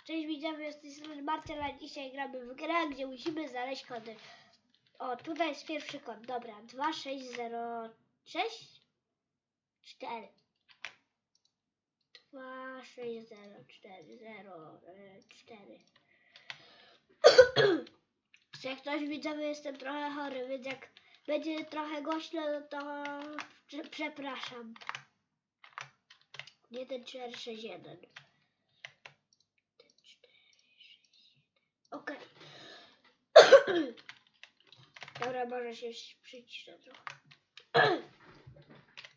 Cześć widzowie, z tej strony Marcel, a dzisiaj gramy w grę, gdzie musimy znaleźć kody. O, tutaj jest pierwszy kod, dobra, 2606 4 260404. Jak ktoś widzowie, jestem trochę chory, więc jak będzie trochę głośno, no to przepraszam. 1461. Okej. Dobra, może się przyciszę trochę.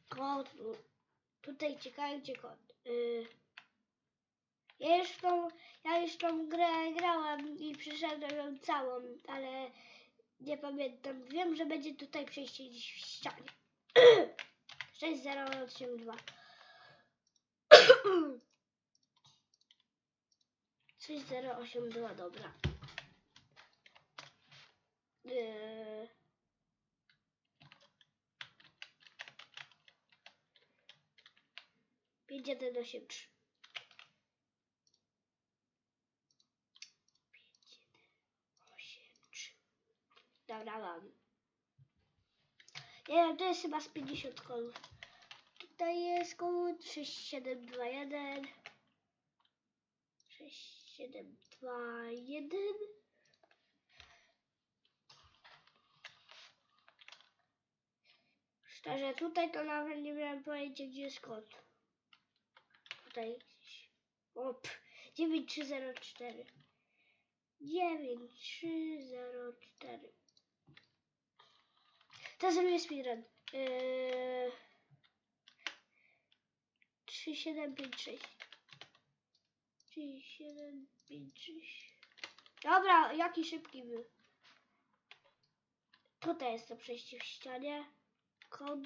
Kod. Tutaj czekajcie kod. Ja już tą grę grałam i przeszedłem ją całą, ale nie pamiętam. Wiem, że będzie tutaj przejście gdzieś w ścianie. 6082. 6082, dobra. 5183. 5183. Dobra, mam. Nie wiem, to jest chyba z 50 kodów. Tutaj jest kod 6721. 6721. Szczerze, tutaj to nawet nie miałem pojęcia, gdzie jest kod. Tutaj gdzieś. Op. 9304. 9304. To zrobię speedrun. 3756. 3756. Dobra, jaki szybki był. Tutaj jest to przejście w ścianie. Kod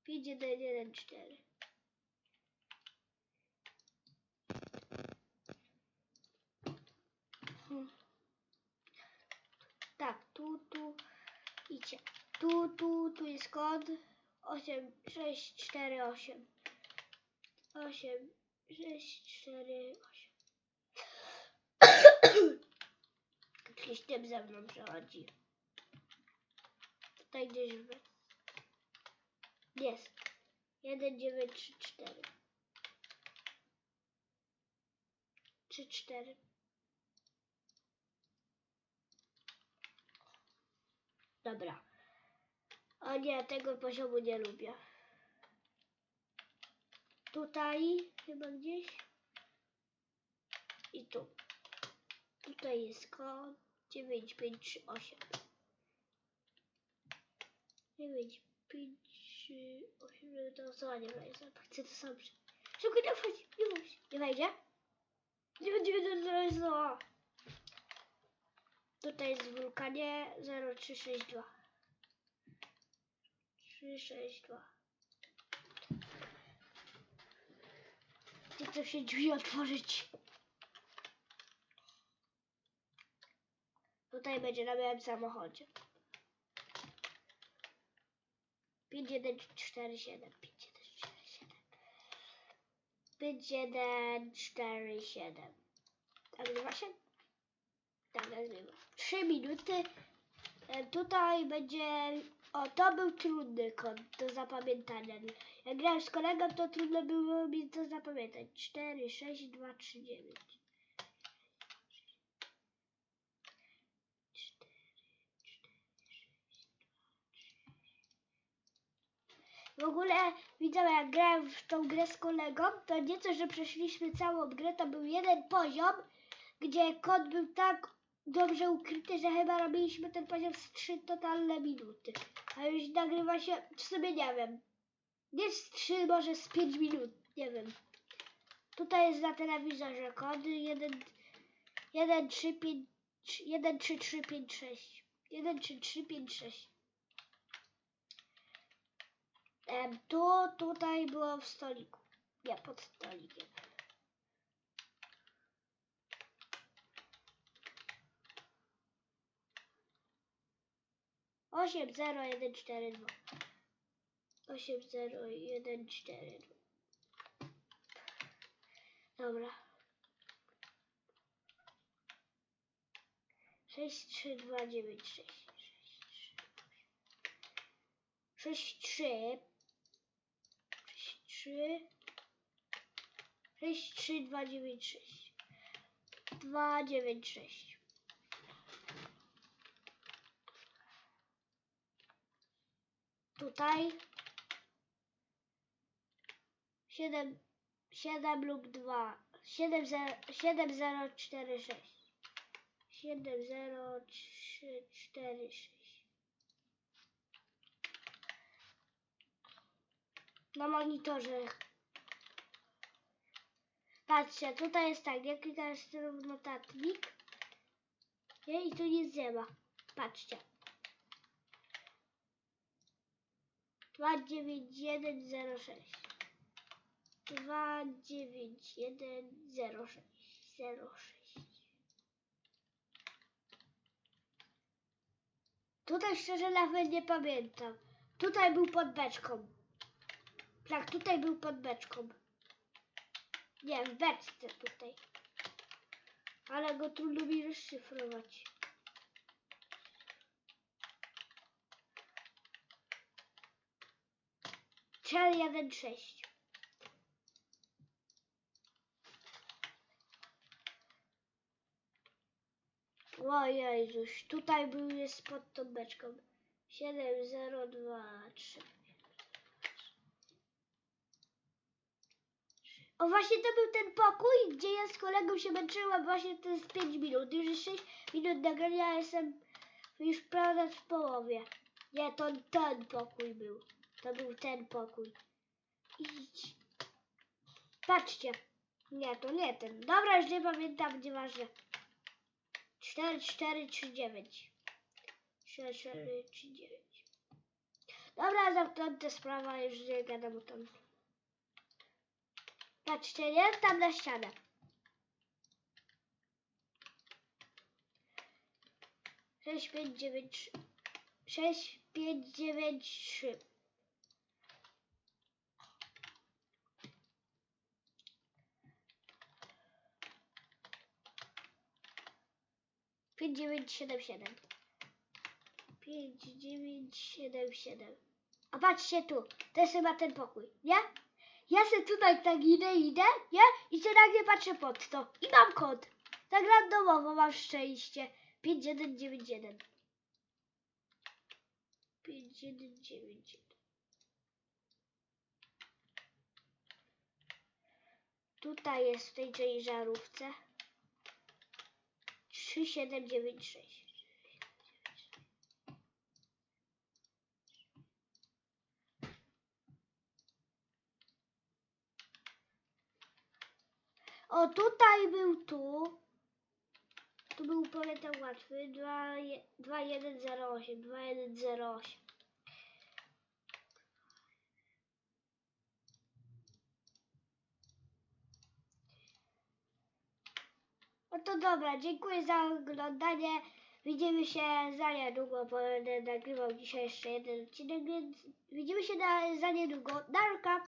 5114. Tak, tu idźcie. Tu jest kod 8648. 8648. Jakiś typ ze mną przechodzi. Tutaj gdzieś jest. 1934. 34. Dobra. O nie, tego poziomu nie lubię. Tutaj chyba gdzieś. I tu. Tutaj jest kod 9538. 9538. To co nie wejdzie? Chcę to sam. Szybko nie wchodzi. Nie wejdzie? Nie będzie. Tutaj jest w wulkanie 0362. 362. Nie chcę się drzwi otworzyć. Tutaj będzie na moim samochodzie. 5147. 5147. Nagrywa się? Tak, nagrywa. 3 minuty. Tutaj będzie... O, to był trudny kod do zapamiętania. Jak grałem z kolegą, to trudno było mi to zapamiętać. 4, 6, 2, 3, 9. W ogóle widziałem, jak grałem w tą grę z kolegą, to nieco, że przeszliśmy całą grę, to był jeden poziom, gdzie kod był tak dobrze ukryty, że chyba robiliśmy ten poziom z 3 totalne minuty. A już nagrywa się, w sumie nie wiem, nie z 3, może z 5 minut, nie wiem. Tutaj jest na telewizorze kody 13356. 13356. Tutaj było w stoliku. Nie, pod stolikiem. Osiem zero jeden cztery dwa. 80142. dobra. 6, 3, 2, 9, 6. 6, 3. 6, 3. 6, 3, 2, 9, 6. 2, 9, 6. Tutaj 7, 7 lub 2. 7, 0, 7, 0, 4, 6. 7, 0, 3, 4, 6. Na monitorze. Patrzcie, tutaj jest tak, jaki to jest równotatnik. I tu nic nie ma. Patrzcie. 29106. 29106. 06. Tutaj szczerze nawet nie pamiętam. Tutaj był pod beczką. Tak, tutaj był pod beczką. Nie, w beczce tutaj. Ale go trudno mi rozszyfrować. Cel 1.6. O Jezuś, tutaj był jest pod tą beczką. 7023. O, właśnie to był ten pokój, gdzie ja z kolegą się męczyłam. Właśnie to jest 5 minut. Już jest 6 minut nagrania, jestem już prawie w połowie. Nie, to ten pokój był. To był ten pokój. Idź. Patrzcie. Nie, to nie ten. Dobra, już nie pamiętam, nieważne. 4439. 4439. Dobra, zamknięta sprawa, już nie gadam o tym. Patrzcie, nie? Tam na ścianę. 6593. 6593. Pięć, 9, 7, 7. 5, 9, 7, 7. A patrzcie tu, to jest chyba ten pokój, nie? Ja się tutaj tak idę, nie? I się nagle patrzę pod to. I mam kod. Tak randomowo mam szczęście. 5191. 5191. Tutaj jest w tej ciężarówce. 3796. O, tutaj był tu. Tu był, pamiętam, łatwy. 2108. 2108. No to dobra, dziękuję za oglądanie. Widzimy się za niedługo, bo będę nagrywał dzisiaj jeszcze jeden odcinek, więc widzimy się za niedługo. Narka!